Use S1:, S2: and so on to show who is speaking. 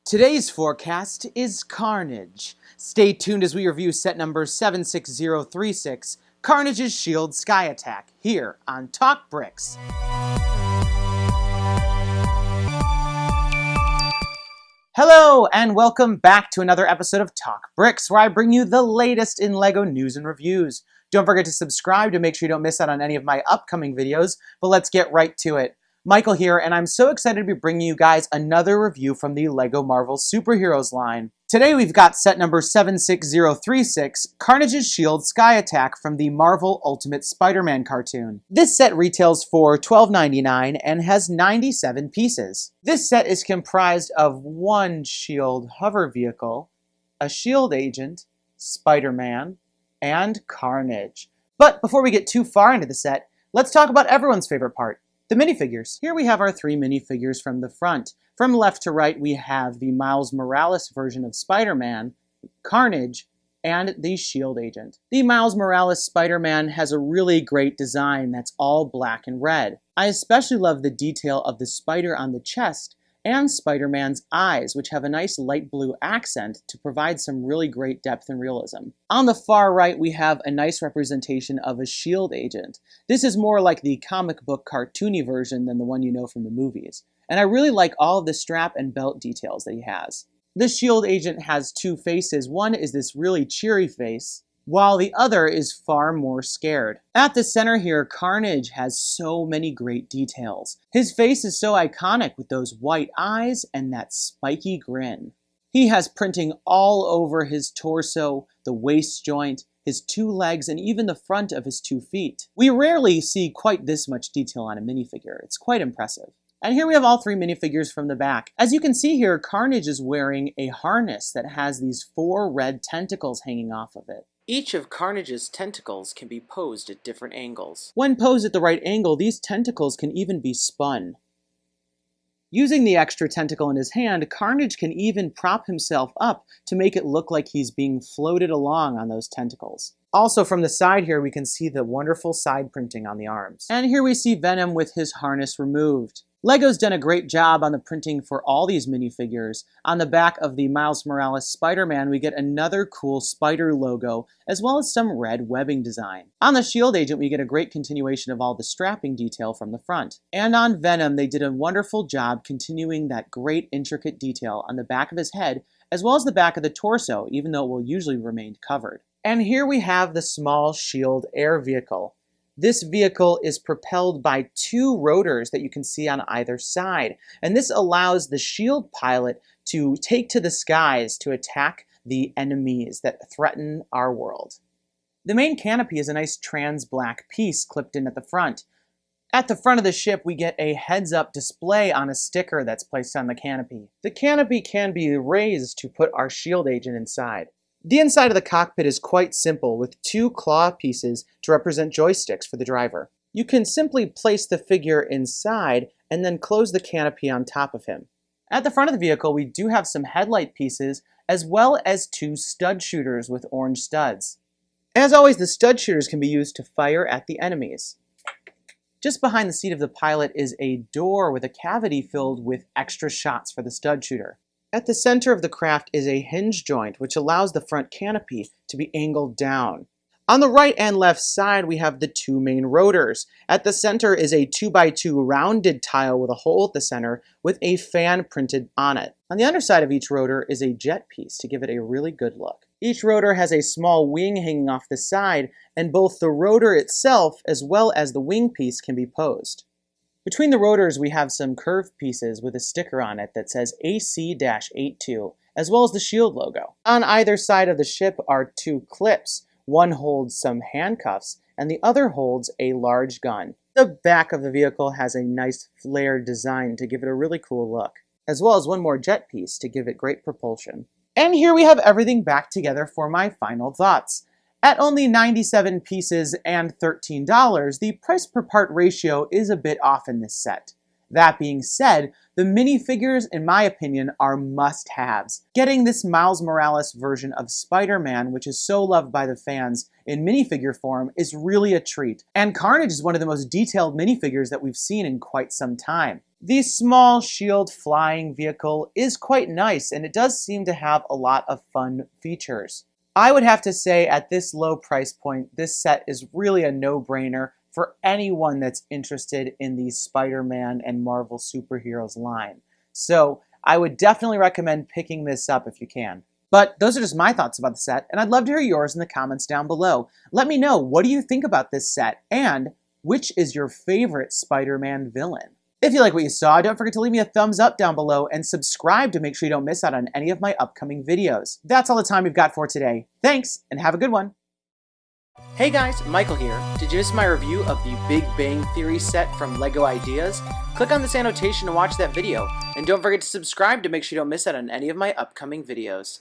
S1: Today's forecast is Carnage. Stay tuned as we review set number 76036, Carnage's S.H.I.E.L.D. Sky Attack, here on TalkBricks. Hello, and welcome back to another episode of TalkBricks, where I bring you the latest in LEGO news and reviews. Don't forget to subscribe to make sure you don't miss out on any of my upcoming videos, but let's get right to it. Michael here, and I'm so excited to be bringing you guys another review from the LEGO Marvel Superheroes line. Today we've got set number 76036, Carnage's S.H.I.E.L.D. Sky Attack from the Marvel Ultimate Spider-Man cartoon. This set retails for $12.99 and has 97 pieces. This set is comprised of one S.H.I.E.L.D. hover vehicle, a S.H.I.E.L.D. agent, Spider-Man, and Carnage. But before we get too far into the set, let's talk about everyone's favorite part, the minifigures. Here we have our three minifigures from the front. From left to right, we have the Miles Morales version of Spider-Man, Carnage, and the S.H.I.E.L.D. agent. The Miles Morales Spider-Man has a really great design that's all black and red. I especially love the detail of the spider on the chest and Spider-Man's eyes, which have a nice light blue accent to provide some really great depth and realism. On the far right, we have a nice representation of a S.H.I.E.L.D. agent. This is more like the comic book cartoony version than the one you know from the movies. And I really like all of the strap and belt details that he has. The S.H.I.E.L.D. agent has two faces. One is this really cheery face, while the other is far more scared. At the center here, Carnage has so many great details. His face is so iconic with those white eyes and that spiky grin. He has printing all over his torso, the waist joint, his two legs, and even the front of his 2 feet. We rarely see quite this much detail on a minifigure. It's quite impressive. And here we have all three minifigures from the back. As you can see here, Carnage is wearing a harness that has these 4 red tentacles hanging off of it. Each of Carnage's tentacles can be posed at different angles. When posed at the right angle, these tentacles can even be spun. Using the extra tentacle in his hand, Carnage can even prop himself up to make it look like he's being floated along on those tentacles. Also from the side here, we can see the wonderful side printing on the arms. And here we see Venom with his harness removed. LEGO's done a great job on the printing for all these minifigures. On the back of the Miles Morales Spider-Man, we get another cool spider logo, as well as some red webbing design. On the S.H.I.E.L.D. agent, we get a great continuation of all the strapping detail from the front. And on Venom, they did a wonderful job continuing that great intricate detail on the back of his head, as well as the back of the torso, even though it will usually remain covered. And here we have the small S.H.I.E.L.D. air vehicle. This vehicle is propelled by 2 rotors that you can see on either side, and this allows the S.H.I.E.L.D. pilot to take to the skies to attack the enemies that threaten our world. The main canopy is a nice trans black piece clipped in at the front. At the front of the ship, we get a heads-up display on a sticker that's placed on the canopy. The canopy can be raised to put our S.H.I.E.L.D. agent inside. The inside of the cockpit is quite simple, with 2 claw pieces to represent joysticks for the driver. You can simply place the figure inside and then close the canopy on top of him. At the front of the vehicle, we do have some headlight pieces, as well as 2 stud shooters with orange studs. As always, the stud shooters can be used to fire at the enemies. Just behind the seat of the pilot is a door with a cavity filled with extra shots for the stud shooter. At the center of the craft is a hinge joint, which allows the front canopy to be angled down. On the right and left side, we have the 2 main rotors. At the center is a 2x2 rounded tile with a hole at the center with a fan printed on it. On the underside of each rotor is a jet piece to give it a really good look. Each rotor has a small wing hanging off the side, and both the rotor itself as well as the wing piece can be posed. Between the rotors, we have some curved pieces with a sticker on it that says AC-82, as well as the S.H.I.E.L.D. logo. On either side of the ship are 2 clips. One holds some handcuffs, and the other holds a large gun. The back of the vehicle has a nice flared design to give it a really cool look, as well as one more jet piece to give it great propulsion. And here we have everything back together for my final thoughts. At only 97 pieces and $13, the price per part ratio is a bit off in this set. That being said, the minifigures, in my opinion, are must-haves. Getting this Miles Morales version of Spider-Man, which is so loved by the fans, in minifigure form is really a treat. And Carnage is one of the most detailed minifigures that we've seen in quite some time. The small S.H.I.E.L.D. flying vehicle is quite nice, and it does seem to have a lot of fun features. I would have to say at this low price point, this set is really a no-brainer for anyone that's interested in the Spider-Man and Marvel superheroes line. So I would definitely recommend picking this up if you can. But those are just my thoughts about the set, and I'd love to hear yours in the comments down below. Let me know, what do you think about this set, and which is your favorite Spider-Man villain? If you like what you saw, don't forget to leave me a thumbs up down below and subscribe to make sure you don't miss out on any of my upcoming videos. That's all the time we've got for today. Thanks, and have a good one. Hey guys, Michael here. Did you miss my review of the Big Bang Theory set from LEGO Ideas? Click on this annotation to watch that video, and don't forget to subscribe to make sure you don't miss out on any of my upcoming videos.